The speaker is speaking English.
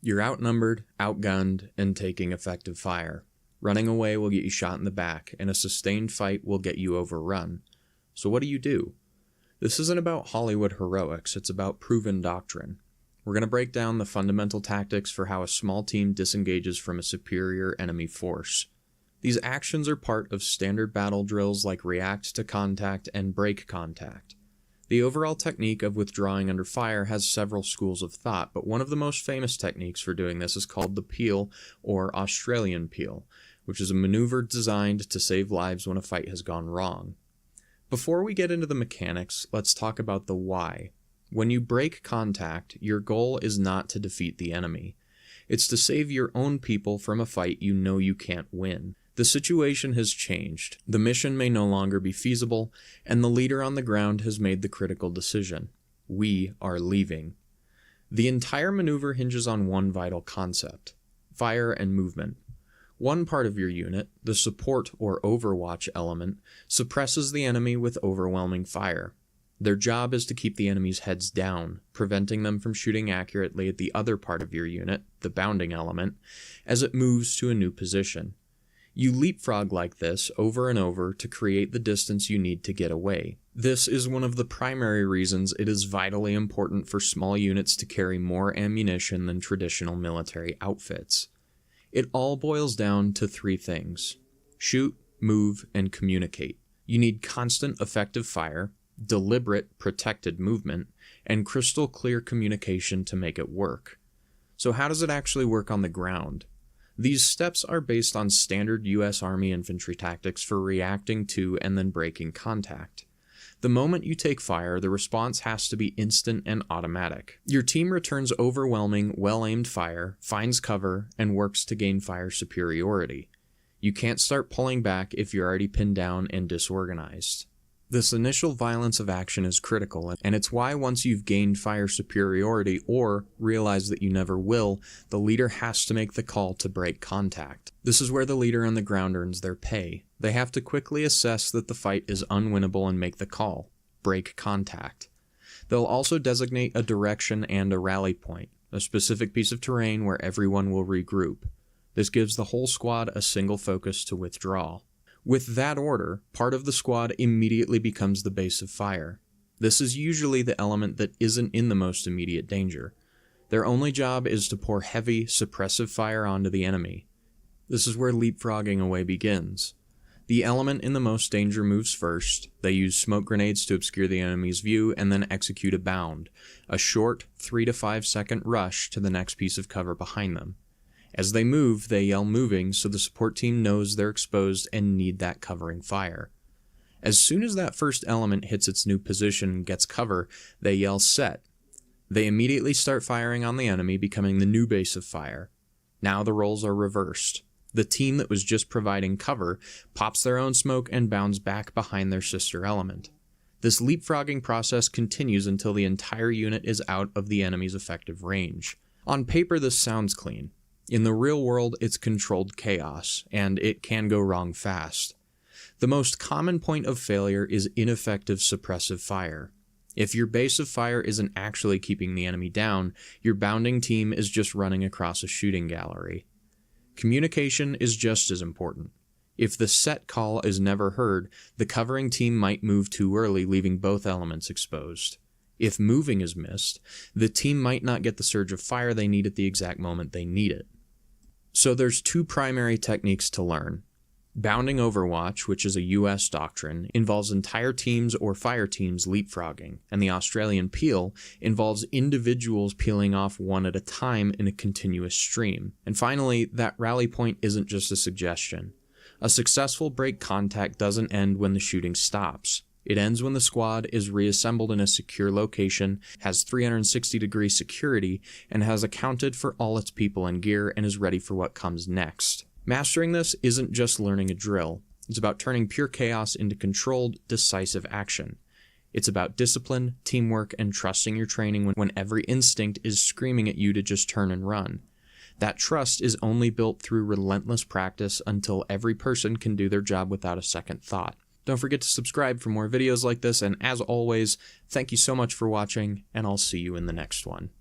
You're outnumbered, outgunned, and taking effective fire. Running away will get you shot in the back, and a sustained fight will get you overrun. So what do? This isn't about Hollywood heroics, it's about proven doctrine. We're going to break down the fundamental tactics for how a small team disengages from a superior enemy force. These actions are part of standard battle drills like react to contact and break contact. The overall technique of withdrawing under fire has several schools of thought, but one of the most famous techniques for doing this is called the peel, or Australian peel, which is a maneuver designed to save lives when a fight has gone wrong. Before we get into the mechanics, let's talk about the why. When you break contact, your goal is not to defeat the enemy. It's to save your own people from a fight you know you can't win. The situation has changed, the mission may no longer be feasible, and the leader on the ground has made the critical decision. We are leaving. The entire maneuver hinges on one vital concept: fire and movement. One part of your unit, the support or overwatch element, suppresses the enemy with overwhelming fire. Their job is to keep the enemy's heads down, preventing them from shooting accurately at the other part of your unit, the bounding element, as it moves to a new position. You leapfrog like this over and over to create the distance you need to get away. This is one of the primary reasons it is vitally important for small units to carry more ammunition than traditional military outfits. It all boils down to three things: shoot, move, and communicate. You need constant effective fire, deliberate protected movement, and crystal clear communication to make it work. So how does it actually work on the ground? These steps are based on standard U.S. Army infantry tactics for reacting to and then breaking contact. The moment you take fire, the response has to be instant and automatic. Your team returns overwhelming, well-aimed fire, finds cover, and works to gain fire superiority. You can't start pulling back if you're already pinned down and disorganized. This initial violence of action is critical, and it's why once you've gained fire superiority or realize that you never will, the leader has to make the call to break contact. This is where the leader on the ground earns their pay. They have to quickly assess that the fight is unwinnable and make the call: break contact. They'll also designate a direction and a rally point, a specific piece of terrain where everyone will regroup. This gives the whole squad a single focus to withdraw. With that order, part of the squad immediately becomes the base of fire. This is usually the element that isn't in the most immediate danger. Their only job is to pour heavy, suppressive fire onto the enemy. This is where leapfrogging away begins. The element in the most danger moves first. They use smoke grenades to obscure the enemy's view and then execute a bound, a short 3 to 5 second rush to the next piece of cover behind them. As they move, they yell moving so the support team knows they're exposed and need that covering fire. As soon as that first element hits its new position and gets cover, they yell set. They immediately start firing on the enemy, becoming the new base of fire. Now the roles are reversed. The team that was just providing cover pops their own smoke and bounds back behind their sister element. This leapfrogging process continues until the entire unit is out of the enemy's effective range. On paper, this sounds clean. In the real world, it's controlled chaos, and it can go wrong fast. The most common point of failure is ineffective suppressive fire. If your base of fire isn't actually keeping the enemy down, your bounding team is just running across a shooting gallery. Communication is just as important. If the set call is never heard, the covering team might move too early, leaving both elements exposed. If moving is missed, the team might not get the surge of fire they need at the exact moment they need it. So there's two primary techniques to learn. Bounding overwatch, which is a US doctrine, involves entire teams or fire teams leapfrogging, and the Australian peel involves individuals peeling off one at a time in a continuous stream. And finally, that rally point isn't just a suggestion. A successful break contact doesn't end when the shooting stops. It ends when the squad is reassembled in a secure location, has 360-degree security, and has accounted for all its people and gear and is ready for what comes next. Mastering this isn't just learning a drill. It's about turning pure chaos into controlled, decisive action. It's about discipline, teamwork, and trusting your training when every instinct is screaming at you to just turn and run. That trust is only built through relentless practice until every person can do their job without a second thought. Don't forget to subscribe for more videos like this, and as always, thank you so much for watching, and I'll see you in the next one.